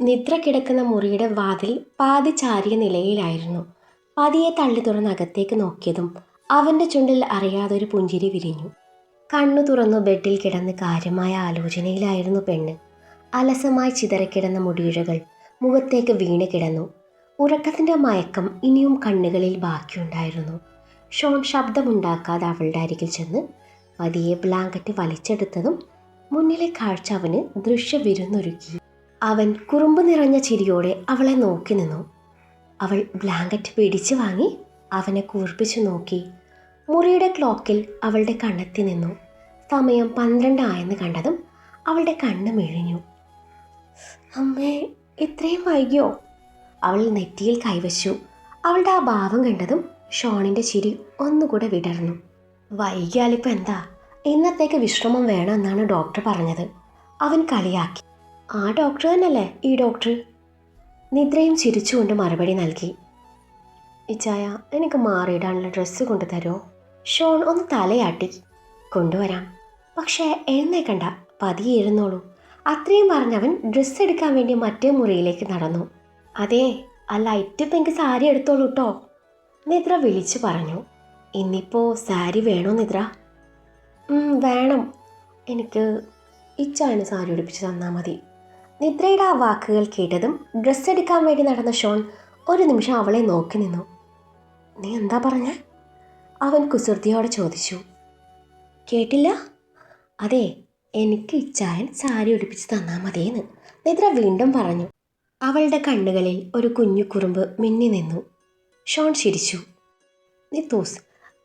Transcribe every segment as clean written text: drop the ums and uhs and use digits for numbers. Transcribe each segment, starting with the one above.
നിദ്ര കിടക്കുന്ന മുറിയുടെ വാതിൽ പാതി ചാരിയ നിലയിലായിരുന്നു. പതിയെ തള്ളി തുറന്ന് അകത്തേക്ക് നോക്കിയതും അവൻ്റെ ചുണ്ടിൽ അറിയാതൊരു പുഞ്ചിരി വിരിഞ്ഞു. കണ്ണു തുറന്നു ബെഡിൽ കിടന്ന് കാര്യമായ ആലോചനയിലായിരുന്നു പെണ്ണ്. അലസമായി ചിതറിക്കിടന്ന മുടിയിഴകൾ മുഖത്തേക്ക് വീണ് കിടന്നു. ഉറക്കത്തിൻ്റെ മയക്കം ഇനിയും കണ്ണുകളിൽ ബാക്കിയുണ്ടായിരുന്നു. ഷോൺ ശബ്ദമുണ്ടാക്കാതെ അവളുടെ അരികിൽ ചെന്ന് പതിയെ ബ്ലാങ്കറ്റ് വലിച്ചെടുത്തതും മുന്നിലെ കാഴ്ച അവന് ദൃശ്യവിരുന്നൊരുക്കി. അവൻ കുറുമ്പ് നിറഞ്ഞ ചിരിയോടെ അവളെ നോക്കി നിന്നു. അവൾ ബ്ലാങ്കറ്റ് പിടിച്ചു വാങ്ങി അവനെ കൂർപ്പിച്ചു നോക്കി. മുറിയുടെ ക്ലോക്കിൽ അവളുടെ കണ്ണെത്തി നിന്നു. സമയം 12 ആയെന്ന് കണ്ടതും അവളുടെ കണ്ണ് മിഴിഞ്ഞു. അമ്മേ, ഇത്രയും വൈകിയോ? അവൾ നെറ്റിയിൽ കൈവച്ചു. അവളുടെ ആ ഭാവം കണ്ടതും ഷോണിൻ്റെ ചിരി ഒന്നുകൂടെ വിടർന്നു. വൈകിയാലിപ്പോൾ എന്താ, ഇന്നത്തേക്ക് വിശ്രമം വേണമെന്നാണ് ഡോക്ടർ പറഞ്ഞത്. അവൻ കളിയാക്കി. ആ ഡോക്ടർ തന്നെയല്ലേ ഈ ഡോക്ടർ? നിദ്രയും ചിരിച്ചുകൊണ്ട് മറുപടി നൽകി. ഇച്ചായ, എനിക്ക് മാറിയിടാനുള്ള ഡ്രസ്സ് കൊണ്ടുതരുമോ? ഷോൺ ഒന്ന് തലയാട്ടി. കൊണ്ടുവരാം, പക്ഷേ എഴുന്നേക്കണ്ട, പതിയെ ഇരുന്നോളൂ. അത്രയും പറഞ്ഞവൻ ഡ്രസ്സ് എടുക്കാൻ വേണ്ടി മറ്റേ മുറിയിലേക്ക് നടന്നു. അതെ, ആ ലൈറ്റ് പിങ്ക് സാരി എടുത്തോളൂ കേട്ടോ, നിദ്ര വിളിച്ചു പറഞ്ഞു. ഇന്നിപ്പോൾ സാരി വേണോ നിദ്ര? വേണം, എനിക്ക് ഇച്ചായന് സാരി ഉടുപ്പിച്ച് തന്നാൽ മതി. നിദ്രയുടെ ആ വാക്കുകൾ കേട്ടതും ഡ്രസ്സ് എടുക്കാൻ വേണ്ടി നടന്ന ഷോൺ ഒരു നിമിഷം അവളെ നോക്കി നിന്നു. നീ എന്താ പറഞ്ഞേ? അവൻ കുസൃതിയോടെ ചോദിച്ചു. കേട്ടില്ല? അതെ, എനിക്ക് ഇച്ചായൻ സാരി ഉടുപ്പിച്ച് തന്നാൽ മതിയെന്ന് നിദ്ര വീണ്ടും പറഞ്ഞു. അവളുടെ കണ്ണുകളിൽ ഒരു കുഞ്ഞു കുറുമ്പ് മിന്നി നിന്നു. ഷോൺ ചിരിച്ചു. നിത്തൂസ്,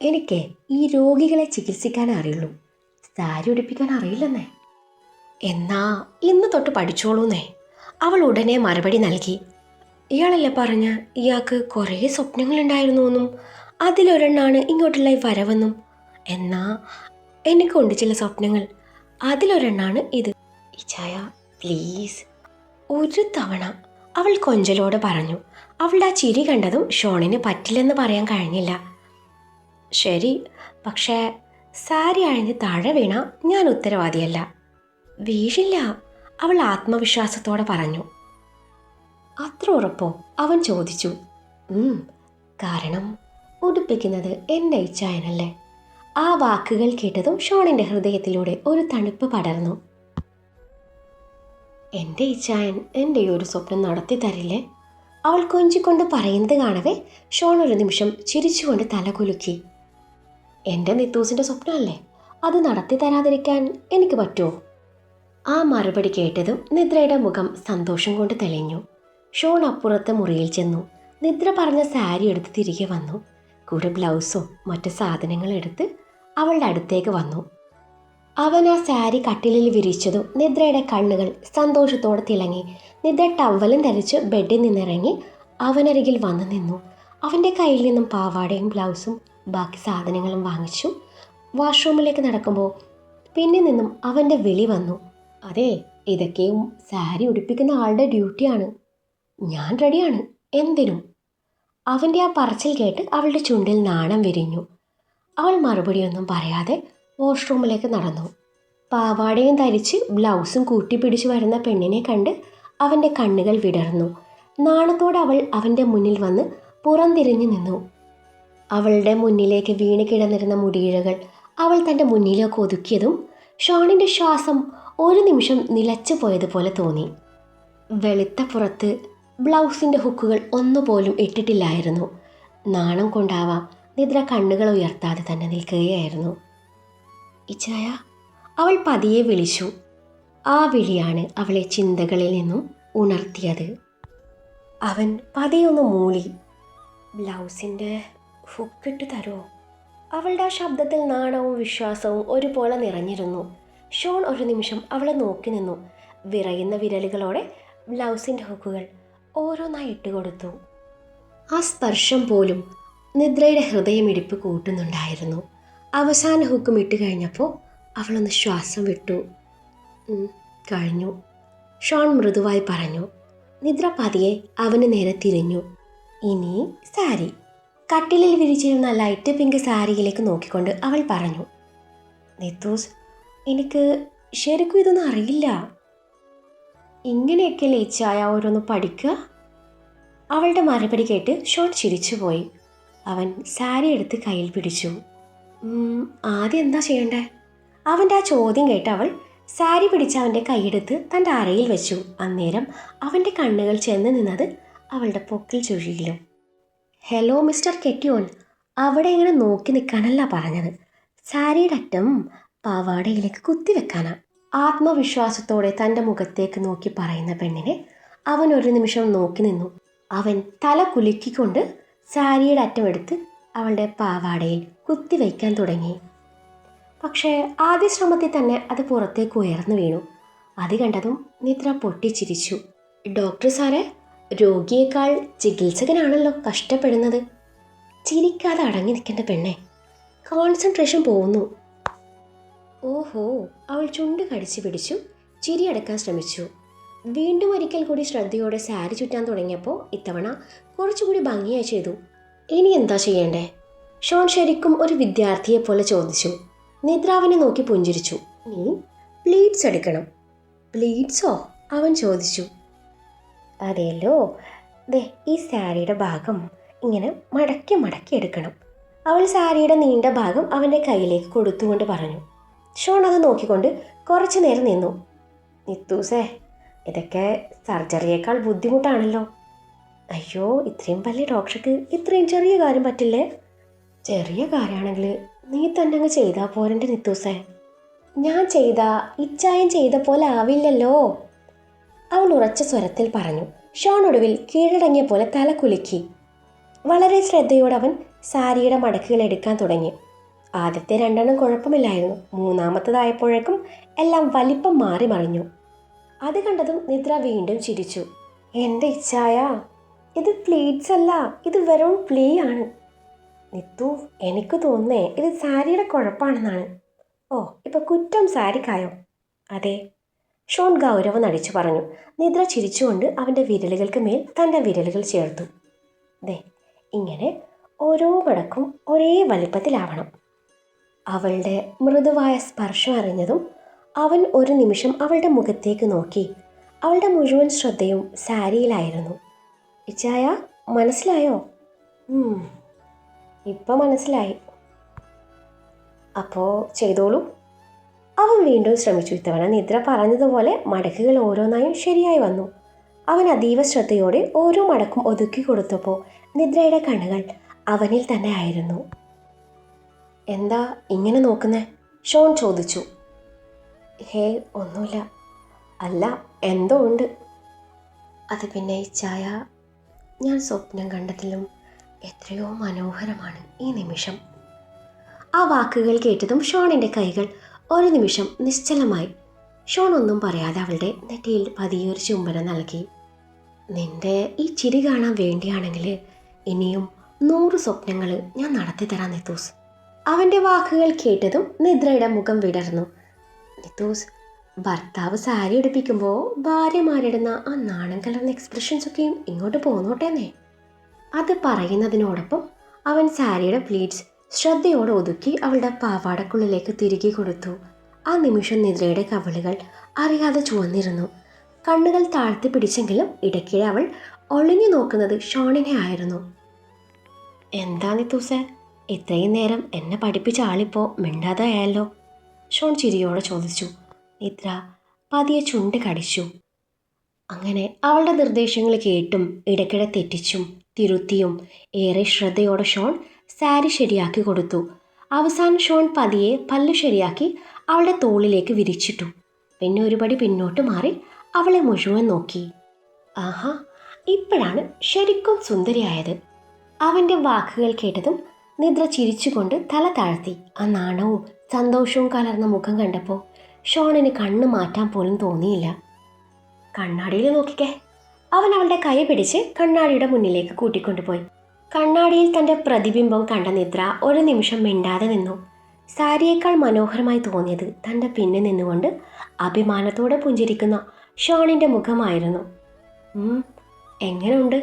എനിക്ക് ഈ രോഗികളെ ചികിത്സിക്കാൻ അറിയുള്ളൂ, സാരി ഉടുപ്പിക്കാൻ അറിയില്ലെന്നേ. എന്നാ ഇന്ന് തൊട്ട് പഠിച്ചോളൂന്നേ, അവൾ ഉടനെ മറുപടി നൽകി. ഇയാളല്ലേ പറഞ്ഞ ഇയാൾക്ക് കുറേ സ്വപ്നങ്ങളുണ്ടായിരുന്നു എന്നും അതിലൊരെണ്ണാണ് ഇങ്ങോട്ടുള്ള വരവെന്നും. എന്നാ എനിക്കുണ്ട് ചില സ്വപ്നങ്ങൾ, അതിലൊരെണ്ണാണ് ഇത്. ഇച്ചായ പ്ലീസ്, ഒരു തവണ, അവൾ കൊഞ്ചലോടെ പറഞ്ഞു. അവളുടെ ആ ചിരി കണ്ടതും ഷോണിന് പറ്റില്ലെന്ന് പറയാൻ കഴിഞ്ഞില്ല. ശരി, പക്ഷേ സാരി അഴിഞ്ഞ് താഴെ വീണ ഞാൻ ഉത്തരവാദിയല്ല. വീഴില്ല, അവൾ ആത്മവിശ്വാസത്തോടെ പറഞ്ഞു. അത്ര ഉറപ്പോ? അവൻ ചോദിച്ചു. കാരണം ഉടുപ്പിക്കുന്നത് എൻ്റെ ഇച്ചായനല്ലേ. ആ വാക്കുകൾ കേട്ടതും ഷോണിൻ്റെ ഹൃദയത്തിലൂടെ ഒരു തണുപ്പ് പടർന്നു. എൻ്റെ ഇച്ചായൻ എൻ്റെ ഈ ഒരു സ്വപ്നം നടത്തി തരില്ലേ? അവൾ കൊഞ്ചിക്കൊണ്ട് പറയുന്നത് കാണവേ ഷോൺ ഒരു നിമിഷം ചിരിച്ചുകൊണ്ട് തല കുലുക്കി. എൻ്റെ നിത്തൂസിൻ്റെ സ്വപ്നമല്ലേ, അത് നടത്തി തരാതിരിക്കാൻ എനിക്ക് പറ്റുമോ? ആ മറുപടി കേട്ടതും നിദ്രയുടെ മുഖം സന്തോഷം കൊണ്ട് തെളിഞ്ഞു. ഷോൺ അപ്പുറത്തെ മുറിയിൽ ചെന്നു. നിദ്ര പറഞ്ഞ സാരി എടുത്ത് തിരികെ വന്നു. കൂടെ ബ്ലൗസോ മറ്റു സാധനങ്ങളെടുത്ത് അവളുടെ അടുത്തേക്ക് വന്നു. അവൻ ആ സാരി കട്ടിലിൽ വിരിച്ചതും നിദ്രയുടെ കണ്ണുകൾ സന്തോഷത്തോടെ തിളങ്ങി. നിദ്ര ടവലും ധരിച്ച് ബെഡിൽ നിന്നിറങ്ങി അവനരികിൽ വന്നു നിന്നു. അവൻ്റെ കയ്യിൽ നിന്നും പാവാടയും ബ്ലൗസും ബാക്കി സാധനങ്ങളും വാങ്ങിച്ചു. വാഷ്റൂമിലേക്ക് നടക്കുമ്പോൾ പിന്നിൽ നിന്നും അവൻ്റെ വിളി വന്നു. അതെ, ഇതൊക്കെയും സാരി ഉടുപ്പിക്കുന്ന ആളുടെ ഡ്യൂട്ടിയാണ്. ഞാൻ റെഡിയാണ് എന്തിനും. അവൻ്റെ ആ പറച്ചിൽ കേട്ട് അവളുടെ ചുണ്ടിൽ നാണം വിരിഞ്ഞു. അവൾ മറുപടിയൊന്നും പറയാതെ വാഷ്റൂമിലേക്ക് നടന്നു. പാവാടയും ധരിച്ച് ബ്ലൗസും കൂട്ടിപ്പിടിച്ചു വരുന്ന പെണ്ണിനെ കണ്ട് അവൻ്റെ കണ്ണുകൾ വിടർന്നു. നാണത്തോടെ അവൾ അവൻ്റെ മുന്നിൽ വന്ന് പുറംതിരിഞ്ഞു നിന്നു. അവളുടെ മുന്നിലേക്ക് വീണ് കിടന്നിരുന്ന മുടിയിഴകൾ അവൾ തൻ്റെ മുന്നിലേക്ക് ഒതുക്കിയതും ഷോണിൻ്റെ ശ്വാസം ഒരു നിമിഷം നിലച്ചു പോയതുപോലെ തോന്നി. വെളുത്ത പുറത്ത് ബ്ലൗസിൻ്റെ ഹുക്കുകൾ ഒന്നുപോലും ഇട്ടിട്ടില്ലായിരുന്നു. നാണം കൊണ്ടാവാം നിദ്ര കണ്ണുകൾ ഉയർത്താതെ തന്നെ നിൽക്കുകയായിരുന്നു. ഇച്ചായ, അവൾ പതിയെ വിളിച്ചു. ആ വിളിയാണ് അവളെ ചിന്തകളിൽ നിന്നും ഉണർത്തിയത്. അവൻ പതിയൊന്ന് മൂളി. ബ്ലൗസിൻ്റെ ഹുക്കിട്ട് തരുമോ? അവളുടെ ആ ശബ്ദത്തിൽ നാണവും വിശ്വാസവും ഒരുപോലെ നിറഞ്ഞിരുന്നു. ഷോൺ ഒരു നിമിഷം അവളെ നോക്കി നിന്നു. വിറയുന്ന വിരലുകളോടെ ബ്ലൗസിൻ്റെ ഹുക്കുകൾ ഓരോന്നായി ഇട്ടുകൊടുത്തു. ആ സ്പർശം പോലും നിദ്രയുടെ ഹൃദയമിടിപ്പ് കൂട്ടുന്നുണ്ടായിരുന്നു. അവസാന ഹുക്കും ഇട്ട് കഴിഞ്ഞപ്പോൾ അവളൊന്ന് ശ്വാസം വിട്ടു. കഴിഞ്ഞു, ഷോൺ മൃദുവായി പറഞ്ഞു. നിദ്ര പതിയെ അവന് നേരെ തിരിഞ്ഞു. ഇനി സാരി. കട്ടിലിൽ വിരിച്ചിരുന്ന ലൈറ്റ് പിങ്ക് സാരിയിലേക്ക് നോക്കിക്കൊണ്ട് അവൾ പറഞ്ഞു. നിത്തൂസ്, എനിക്ക് ശരിക്കും ഇതൊന്നും അറിയില്ല. ഇങ്ങനെയൊക്കെയല്ലേ ഈ ചായ ഓരോന്ന് പഠിക്കുക? അവളുടെ മറുപടി കേട്ട് ഷോൺ ചിരിച്ചുപോയി. അവൻ സാരി എടുത്ത് കയ്യിൽ പിടിച്ചു. ആദ്യം എന്താ ചെയ്യണ്ടേ? അവൻ്റെ ആ ചോദ്യം കേട്ട് അവൾ സാരി പിടിച്ച് അവൻ്റെ കൈയെടുത്ത് തൻ്റെ അരയിൽ വെച്ചു. അന്നേരം അവൻ്റെ കണ്ണുകൾ ചെന്ന് നിന്നത് അവളുടെ പൊക്കിൽ ചുഴിയിലും. ഹലോ മിസ്റ്റർ കെറ്റിയോൻ, അവിടെ ഇങ്ങനെ നോക്കി നിൽക്കാനല്ല പറഞ്ഞത്. സാരിയുടെ അറ്റം പാവാടയിലേക്ക് കുത്തിവെക്കാനാ. ആത്മവിശ്വാസത്തോടെ തൻ്റെ മുഖത്തേക്ക് നോക്കി പറയുന്ന പെണ്ണിനെ അവൻ ഒരു നിമിഷം നോക്കി നിന്നു. അവൻ തല കുലുക്കിക്കൊണ്ട് സാരിയുടെ അറ്റമെടുത്ത് അവളുടെ പാവാടയിൽ കുത്തിവയ്ക്കാൻ തുടങ്ങി. പക്ഷേ ആദ്യ ശ്രമത്തിൽ തന്നെ അത് പുറത്തേക്ക് ഉയർന്നു വീണു. അത് കണ്ടതും നിദ്ര പൊട്ടിച്ചിരിച്ചു. ഡോക്ടർ സാറേ, രോഗിയേക്കാൾ ചികിത്സകനാണല്ലോ കഷ്ടപ്പെടുന്നത്. ചിരിക്കാതെ അടങ്ങി നിൽക്കേണ്ട പെണ്ണെ, കോൺസെൻട്രേഷൻ പോകുന്നു. ഓഹോ, അവൾ ചുണ്ട് കടിച്ചു പിടിച്ചു ചിരിയടക്കാൻ ശ്രമിച്ചു. വീണ്ടും ഒരിക്കൽ കൂടി ശ്രദ്ധയോടെ സാരി ചുറ്റാൻ തുടങ്ങിയപ്പോൾ ഇത്തവണ കുറച്ചുകൂടി ഭംഗിയായി ചെയ്തു. ഇനി എന്താ ചെയ്യേണ്ടേ? ഷോൺ ശരിക്കും ഒരു വിദ്യാർത്ഥിയെ പോലെ ചോദിച്ചു. നിദ്രാവിനെ നോക്കി പുഞ്ചിരിച്ചു. നീ പ്ലീറ്റ്സ് എടുക്കണം. പ്ലീറ്റ്സോ? അവൻ ചോദിച്ചു. അതെല്ലോ, ദേ ഈ സാരിയുടെ ഭാഗം ഇങ്ങനെ മടക്കി മടക്കി എടുക്കണം. അവൾ സാരിയുടെ നീണ്ട ഭാഗം അവൻ്റെ കയ്യിലേക്ക് കൊടുത്തുകൊണ്ട് പറഞ്ഞു. ഷോൺ അത് നോക്കിക്കൊണ്ട് കുറച്ചു നേരം നിന്നു. നിത്തൂസേ, ഇതൊക്കെ സർജറിയേക്കാൾ ബുദ്ധിമുട്ടാണല്ലോ. അയ്യോ, ഇത്രയും വലിയ ഡോക്ടർക്ക് ഇത്രയും ചെറിയ കാര്യം പറ്റില്ലേ? ചെറിയ കാര്യമാണെങ്കിൽ നീ തന്നെ അങ്ങ് ചെയ്താൽ പോരൻ്റെ നിത്തൂസേ. ഞാൻ ചെയ്താ ഇച്ചായം ചെയ്ത പോലെ ആവില്ലല്ലോ, അവൾ ഉറച്ച സ്വരത്തിൽ പറഞ്ഞു. ഷോൺ ഒടുവിൽ കീഴടങ്ങിയ പോലെ തല കുലുക്കി. വളരെ ശ്രദ്ധയോടെ അവൻ സാരിയുടെ മടക്കുകൾ എടുക്കാൻ തുടങ്ങി. ആദ്യത്തെ 2 കുഴപ്പമില്ലായിരുന്നു. മൂന്നാമത്തതായപ്പോഴേക്കും എല്ലാം വലിപ്പം മാറി മറിഞ്ഞു. അത് കണ്ടതും നിദ്ര വീണ്ടും ചിരിച്ചു. എൻ്റെ ഇച്ഛായ, ഇത് പ്ലീറ്റ്സ് അല്ല, ഇത് വെറും പ്ലീ ആണ്. നിത്തു, എനിക്ക് തോന്നുന്നേ ഇത് സാരിയുടെ കുഴപ്പമാണെന്നാണ്. ഓ, ഇപ്പൊ കുറ്റം സാരിക്കായോ? അതെ, ഷോൺ ഗൗരവം നടിച്ചു പറഞ്ഞു. നിദ്ര ചിരിച്ചുകൊണ്ട് അവൻ്റെ വിരലുകൾക്ക് മേൽ തൻ്റെ വിരലുകൾ ചേർത്തു. ദേ, ഇങ്ങനെ ഓരോ മടക്കും ഒരേ വലിപ്പത്തിലാവണം. അവളുടെ മൃദുവായ സ്പർശം അറിഞ്ഞതും അവൻ ഒരു നിമിഷം അവളുടെ മുഖത്തേക്ക് നോക്കി. അവളുടെ മുഴുവൻ ശ്രദ്ധയും സാരിയിലായിരുന്നു. ഇച്ചായ, മനസ്സിലായോ? ഇപ്പം മനസ്സിലായി. അപ്പോൾ ചെയ്തോളൂ. അവൻ വീണ്ടും ശ്രമിച്ചു. ഇത്തവണ നിദ്ര പറഞ്ഞതുപോലെ മടക്കുകൾ ഓരോന്നായും ശരിയായി വന്നു. അവൻ അതീവ ശ്രദ്ധയോടെ ഓരോ മടക്കും ഒതുക്കി കൊടുത്തപ്പോൾ നിദ്രയുടെ കണ്ണുകൾ അവനിൽ തന്നെ ആയിരുന്നു. എന്താ ഇങ്ങനെ നോക്കുന്നേ? ഷോൺ ചോദിച്ചു. ഹേ, ഒന്നുമില്ല. അല്ല, എന്തോ ഉണ്ട്. അത് പിന്നെ ചായ, ഞാൻ സ്വപ്നം കണ്ടതിലും എത്രയോ മനോഹരമാണ് ഈ നിമിഷം. ആ വാക്കുകൾ കേട്ടതും ഷോണിൻ്റെ കൈകൾ ഒരു നിമിഷം നിശ്ചലമായി. ഷോൺ ഒന്നും പറയാതെ അവളുടെ നെറ്റിയിൽ പതിയൊരു ചുംബനം നൽകി. നിന്റെ ഈ ചിരി കാണാൻ വേണ്ടിയാണെങ്കിൽ ഇനിയും 100 സ്വപ്നങ്ങൾ ഞാൻ നടത്തി തരാം നിത്തൂസ്. അവൻ്റെ വാക്കുകൾ കേട്ടതും നിദ്രയുടെ മുഖം വിടർന്നു. നിത്തൂസ്, ഭർത്താവ് സാരി ഉടുപ്പിക്കുമ്പോൾ ഭാര്യമാരിടുന്ന ആ നാണം കലർന്ന എക്സ്പ്രഷൻസൊക്കെയും ഇങ്ങോട്ട് പോന്നോട്ടേന്നേ. അത് പറയുന്നതിനോടൊപ്പം അവൻ സാരിയുടെ പ്ലീറ്റ്സ് ശ്രദ്ധയോടെ ഒതുക്കി അവളുടെ പാവാടക്കുള്ളിലേക്ക് തിരികെ കൊടുത്തു. ആ നിമിഷം നിദ്രയുടെ കവിളുകൾ അറിയാതെ ചുവന്നിരുന്നു. കണ്ണുകൾ താഴ്ത്തി പിടിച്ചെങ്കിലും ഇടയ്ക്കിടെ അവൾ ഒളിഞ്ഞു നോക്കുന്നത് ഷോണിനെ ആയിരുന്നു. എന്താ നിത്തൂസേ, ഇത്രയും നേരം എന്നെ പഠിപ്പിച്ച ആളിപ്പോൾ മിണ്ടാതെ ആയല്ലോ? ഷോൺ ചിരിയോടെ ചോദിച്ചു. നിദ്ര പതിയെ ചുണ്ട് കടിച്ചു. അങ്ങനെ അവളുടെ നിർദ്ദേശങ്ങൾ കേട്ടും ഇടയ്ക്കിടെ തെറ്റിച്ചും തിരുത്തിയും ഏറെ ശ്രദ്ധയോടെ ഷോൺ സാരി ശരിയാക്കി കൊടുത്തു. അവസാനം ഷോൺ പതിയെ പല്ലു ശരിയാക്കി അവളുടെ തോളിലേക്ക് വിരിച്ചിട്ടു. പിന്നെ ഒരുപടി പിന്നോട്ട് മാറി അവളെ മുഴുവൻ നോക്കി. ആഹാ, ഇപ്പോഴാണ് ശരിക്കും സുന്ദരിയായത്. അവൻ്റെ വാക്കുകൾ കേട്ടതും നിദ്ര ചിരിച്ചുകൊണ്ട് തല താഴ്ത്തി. ആ നാണവും സന്തോഷവും കലർന്ന മുഖം കണ്ടപ്പോൾ ഷോണിന് കണ്ണ് മാറ്റാൻ പോലും തോന്നിയില്ല. കണ്ണാടിയിൽ നോക്കിക്കേ. അവൻ അവളുടെ കൈ പിടിച്ച് കണ്ണാടിയുടെ മുന്നിലേക്ക് കൂട്ടിക്കൊണ്ടുപോയി. കണ്ണാടിയിൽ തൻ്റെ പ്രതിബിംബം കണ്ട നിദ്ര ഒരു നിമിഷം മിണ്ടാതെ നിന്നു. സാരിയേക്കാൾ മനോഹരമായി തോന്നിയത് തൻ്റെ പിന്നെ നിന്നുകൊണ്ട് അഭിമാനത്തോടെ പുഞ്ചിരിക്കുന്ന ഷോണിൻ്റെ മുഖമായിരുന്നു. എങ്ങനെയുണ്ട്?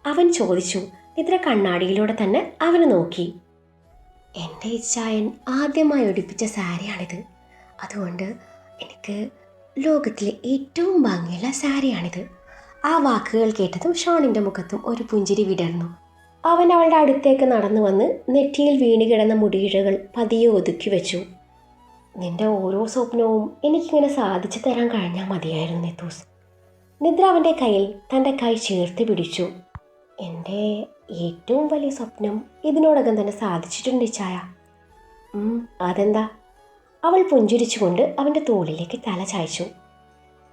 അവൻ ചോദിച്ചു. നിദ്ര കണ്ണാടിയിലൂടെ തന്നെ അവനെ നോക്കി. എൻ്റെ ഇച്ചായൻ ആദ്യമായി ഒടിപ്പിച്ച സാരിയാണിത്. അതുകൊണ്ട് എനിക്ക് ലോകത്തിലെ ഏറ്റവും ഭംഗിയുള്ള സാരിയാണിത്. ആ വാക്കുകൾ കേട്ടതും ഷോണിൻ്റെ മുഖത്തും ഒരു പുഞ്ചിരി വിടർന്നു. അവൻ അവളുടെ അടുത്തേക്ക് നടന്നു വന്ന് നെറ്റിയിൽ വീണുകിടന്ന മുടിയിഴകൾ പതിയെ ഒതുക്കി വെച്ചു. നിന്റെ ഓരോ സ്വപ്നവും എനിക്കിങ്ങനെ സാധിച്ചു തരാൻ കഴിഞ്ഞാൽ മതിയായിരുന്നു നിത്തൂസ്. നിദ്ര അവൻ്റെ കയ്യിൽ തൻ്റെ കൈ ചേർത്ത് പിടിച്ചു. എൻ്റെ ഏറ്റവും വലിയ സ്വപ്നം ഇതിനോടകം തന്നെ സാധിച്ചിട്ടുണ്ട് ചായ. അതെന്താ? അവൾ പുഞ്ചിരിച്ചുകൊണ്ട് അവൻ്റെ തോളിലേക്ക് തല ചായ്ച്ചു.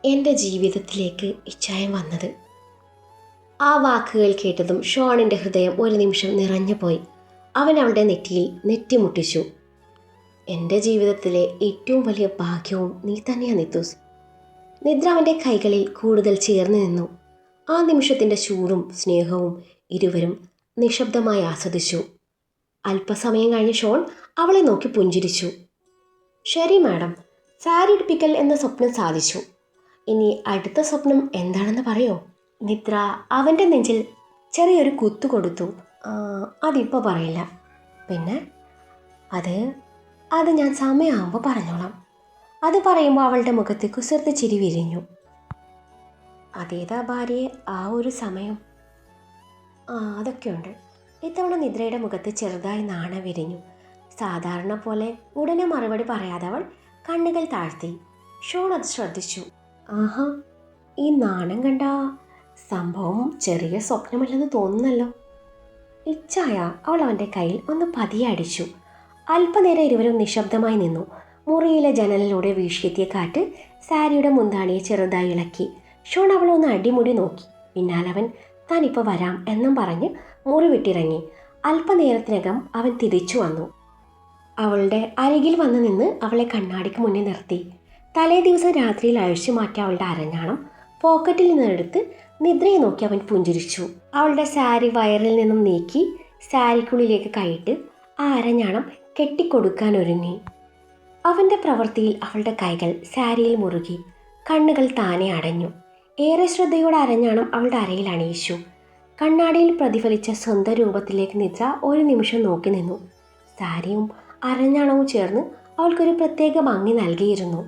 എൻ്റെ ജീവിതത്തിലേക്ക് ഇച്ചായം വന്നത്. ആ വാക്കുകൾ കേട്ടതും ഷോണിൻ്റെ ഹൃദയം ഒരു നിമിഷം നിറഞ്ഞുപോയി. അവൻ അവളുടെ നെറ്റിയിൽ നെറ്റിമുട്ടിച്ചു. എൻ്റെ ജീവിതത്തിലെ ഏറ്റവും വലിയ ഭാഗ്യവും നീ തന്നെയാണ് നിത്തൂസ്. നിദ്ര അവൻ്റെ കൈകളിൽ കൂടുതൽ ചേർന്ന് നിന്നു. ആ നിമിഷത്തിൻ്റെ ചൂടും സ്നേഹവും ഇരുവരും നിശബ്ദമായി ആസ്വദിച്ചു. അല്പസമയം കഴിഞ്ഞ് ഷോൺ അവളെ നോക്കി പുഞ്ചിരിച്ചു. ശരി മാഡം, സാരി ഉടുപ്പിക്കൽ എന്ന സ്വപ്നം സാധിച്ചു. ഇനി അടുത്ത സ്വപ്നം എന്താണെന്ന് പറയോ? നിദ്ര അവൻ്റെ നെഞ്ചിൽ ചെറിയൊരു കുത്തു കൊടുത്തു. അതിപ്പോൾ പറയില്ല. പിന്നെ അത് ഞാൻ സമയമാകുമ്പോൾ പറഞ്ഞോളാം. അത് പറയുമ്പോൾ അവളുടെ മുഖത്ത് കുസൃതി ചിരി വിരിഞ്ഞു. അതേതാ ഭാര്യയെ ആ ഒരു സമയം? അതൊക്കെയുണ്ട്. ഇത്തവണ നിദ്രയുടെ മുഖത്ത് ചെറുതായി നാണം വിരിഞ്ഞു. സാധാരണ പോലെ ഉടനെ മറുപടി പറയാതെ അവൾ കണ്ണുകൾ താഴ്ത്തി. ഷോൺ അത് ശ്രദ്ധിച്ചു. ആഹാ, ഈ നാണം കണ്ട സംഭവം ചെറിയ സ്വപ്നമല്ലെന്ന് തോന്നുന്നല്ലോ. ഇച്ചായ അവൾ അവൻ്റെ കയ്യിൽ ഒന്ന് പതിയെ അടിച്ചു. അല്പനേരം ഇരുവരും നിശബ്ദമായി നിന്നു. മുറിയിലെ ജനലിലൂടെ വീശിയെത്തിയ കാറ്റ് സാരിയുടെ മുന്താണിയെ ചെറുതായി ഇളക്കി. ഷോൺ അവളെ ഒന്ന് അടിമുടി നോക്കി. പിന്നാലെ അവൻ താനിപ്പോൾ വരാം എന്നും പറഞ്ഞ് മുറി വിട്ടിറങ്ങി. അല്പനേരത്തിനകം അവൻ തിരിച്ചു വന്നു. അവളുടെ അരികിൽ വന്ന് നിന്ന് അവളെ കണ്ണാടിക്ക് മുന്നിൽ നിർത്തി. തലേ ദിവസം രാത്രിയിൽ അഴിച്ചു മാറ്റിയ അവളുടെ അരഞ്ഞാണം പോക്കറ്റിൽ നിന്നെടുത്ത് നിദ്രയെ നോക്കി അവൻ പുഞ്ചിരിച്ചു. അവളുടെ സാരി വയറിൽ നിന്നും നീക്കി സാരിക്കുള്ളിലേക്ക് കൈയിട്ട് ആ അരഞ്ഞാണം കെട്ടിക്കൊടുക്കാൻ ഒരുങ്ങി. അവൻ്റെ പ്രവൃത്തിയിൽ അവളുടെ കൈകൾ സാരിയിൽ മുറുകി. കണ്ണുകൾ താനെ അടഞ്ഞു. ഏറെ ശ്രദ്ധയോടെ അരഞ്ഞാണം അവളുടെ അരയിൽ അണിയിച്ചു. കണ്ണാടിയിൽ പ്രതിഫലിച്ച സ്വന്തം രൂപത്തിലേക്ക് നിദ്ര ഒരു നിമിഷം നോക്കി നിന്നു. സാരിയും അരഞ്ഞാണവും ചേർന്ന് അവൾക്കൊരു പ്രത്യേക ഭംഗി നൽകിയിരുന്നു.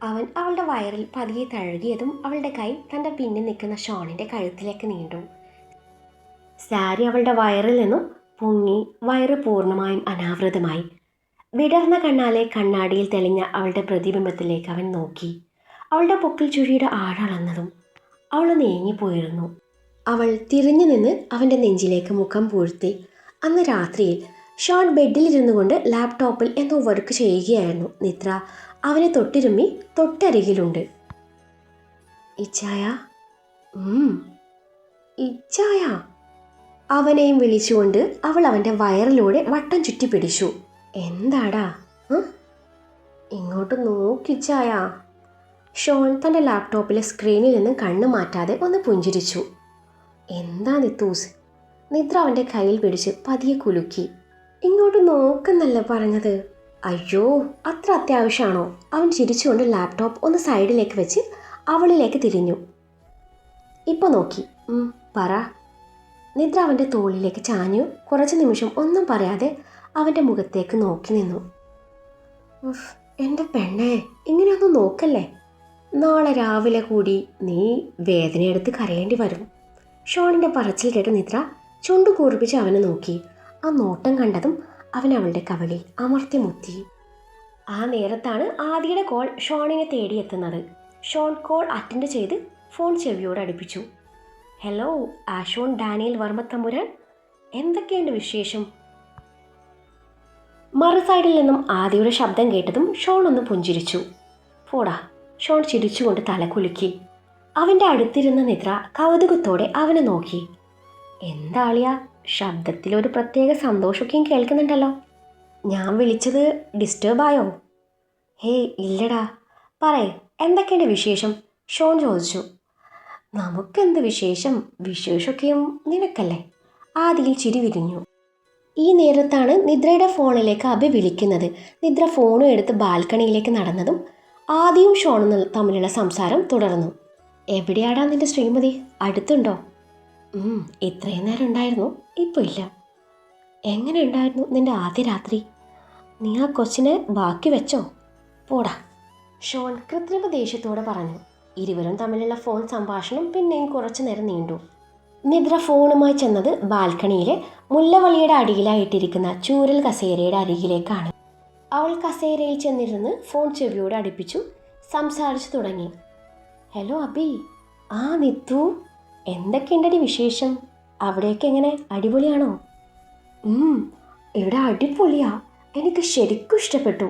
അവൻ അവളുടെ വയറിൽ പതിയെ തഴുകിയതും അവളുടെ കൈ തൻ്റെ പിന്നിൽ നിൽക്കുന്ന ഷോണിൻ്റെ കഴുത്തിലേക്ക് നീണ്ടു. സാരി അവളുടെ വയറിൽ നിന്നും പൊങ്ങി വയറ് പൂർണ്ണമായും അനാവൃതമായി. വിടർന്ന കണ്ണാലെ കണ്ണാടിയിൽ തെളിഞ്ഞ അവളുടെ പ്രതിബിംബത്തിലേക്ക് അവൻ നോക്കി. അവളുടെ പൊക്കിൽ ചുഴിയുടെ ആഴളന്നതും അവൾ നീങ്ങിപ്പോയിരുന്നു. അവൾ തിരിഞ്ഞു നിന്ന് അവൻ്റെ നെഞ്ചിലേക്ക് മുഖം പൂഴ്ത്തി. അന്ന് രാത്രിയിൽ ഷോൺ ബെഡിലിരുന്നു കൊണ്ട് ലാപ്ടോപ്പിൽ എന്തോ വർക്ക് ചെയ്യുകയായിരുന്നു. നിദ്ര അവനെ തൊട്ടിരുമ്മി തൊട്ടരികിലുണ്ട്. ഇച്ചായ, ഇച്ചായ, അവനെയും വിളിച്ചുകൊണ്ട് അവൾ അവൻ്റെ വയറിലൂടെ വട്ടം ചുറ്റി പിടിച്ചു. എന്താടാ? ഇങ്ങോട്ട് നോക്കിച്ചായ. ഷോൺ തൻ്റെ ലാപ്ടോപ്പിലെ സ്ക്രീനിൽ നിന്ന് കണ്ണു മാറ്റാതെ ഒന്ന് പുഞ്ചിരിച്ചു. എന്താ നിത്തൂസ്? നിദ്ര അവൻ്റെ കയ്യിൽ പിടിച്ച് പതിയെ കുലുക്കി. ഇങ്ങോട്ട് നോക്കുന്നല്ല പറഞ്ഞത്. അയ്യോ, അത്ര അത്യാവശ്യമാണോ? അവൻ ചിരിച്ചുകൊണ്ട് ലാപ്ടോപ്പ് ഒന്ന് സൈഡിലേക്ക് വെച്ച് അവളിലേക്ക് തിരിഞ്ഞു. ഇപ്പോൾ നോക്കി. പറ. നിദ്ര അവൻ്റെ തോളിലേക്ക് ചാഞ്ഞു. കുറച്ച് നിമിഷം ഒന്നും പറയാതെ അവൻ്റെ മുഖത്തേക്ക് നോക്കി നിന്നു. എൻ്റെ പെണ്ണേ, ഇങ്ങനെയൊന്നും നോക്കല്ലേ. നാളെ രാവിലെ കൂടി നീ വേദനയെടുത്ത് കരയേണ്ടി വരും. ഷോണിൻ്റെ പറച്ചിൽ കേട്ട് നിദ്ര ചുണ്ടു കൂർപ്പിച്ച് അവനെ നോക്കി. ആ നോട്ടം കണ്ടതും അവൻ അവളുടെ കവളിൽ അമർത്തി മുത്തി. ആ നേരത്താണ് ആദിയുടെ കോൾ ഷോണിനെ തേടിയെത്തുന്നത്. ഷോൺ കോൾ അറ്റൻഡ് ചെയ്ത് ഫോൺ ചെവിയോട് അടുപ്പിച്ചു. ഹലോ, ആഷോൺ ഡാനിയൽ വർമ്മ തമ്പുരാൻ, എന്തൊക്കെയുണ്ട് വിശേഷം? മറു സൈഡിൽ നിന്നും ആദിയുടെ ശബ്ദം കേട്ടതും ഷോൺ ഒന്ന് പുഞ്ചിരിച്ചു. പോടാ. ഷോൺ ചിരിച്ചുകൊണ്ട് തലകുലുക്കി. അവൻ്റെ അടുത്തിരുന്ന നിദ്ര കൗതുകത്തോടെ അവനെ നോക്കി. എന്താളിയാ, ശബ്ദത്തിലൊരു പ്രത്യേക സന്തോഷമൊക്കെയും കേൾക്കുന്നുണ്ടല്ലോ. ഞാൻ വിളിച്ചത് ഡിസ്റ്റർബായോ? ഹേയ് ഇല്ലടാ, പറയ്, എന്തൊക്കെയുണ്ട് വിശേഷം? ഷോൺ ചോദിച്ചു. നമുക്കെന്ത് വിശേഷം? വിശേഷമൊക്കെയും നിനക്കല്ലേ? ആദിയിൽ ചിരി വിരിഞ്ഞു. ഈ നേരത്താണ് നിദ്രയുടെ ഫോണിലേക്ക് അഭി വിളിക്കുന്നത്. നിദ്ര ഫോണും എടുത്ത് ബാൽക്കണിയിലേക്ക് നടന്നതും ആദിയും ഷോണും തമ്മിലുള്ള സംസാരം തുടർന്നു. എവിടെയാടാ നിന്റെ ശ്രീമതി? അടുത്തുണ്ടോ? ഇത്രയും നേരം ഉണ്ടായിരുന്നു, ഇപ്പോൾ ഇല്ല. എങ്ങനെ ഉണ്ടായിരുന്നു നിന്റെ ആദ്യ രാത്രി? നീ ആ കൊച്ചിനെ ബാക്കി വെച്ചോ? പോടാ. ഷോൺ കൃത്രിമ ദേഷ്യത്തോടെ പറഞ്ഞു. ഇരുവരും തമ്മിലുള്ള ഫോൺ സംഭാഷണം പിന്നെയും കുറച്ചു നേരം നീണ്ടു. നിദ്ര ഫോണുമായി ചെന്നത് ബാൽക്കണിയിലെ മുല്ലവള്ളിയുടെ അടിയിലായിട്ടിരിക്കുന്ന ചൂരൽ കസേരയുടെ അരികിലേക്കാണ്. അവൾ കസേരയിൽ ചെന്നിരുന്ന് ഫോൺ ചെവിയോട് അടുപ്പിച്ചു സംസാരിച്ചു തുടങ്ങി. ഹലോ അബി. ആ നിത്തു, എന്തൊക്കെയുണ്ടടി വിശേഷം? അവിടെയൊക്കെ എങ്ങനെ, അടിപൊളിയാണോ? ഇവിടെ അടിപൊളിയാ, എനിക്ക് ശരിക്കും ഇഷ്ടപ്പെട്ടു.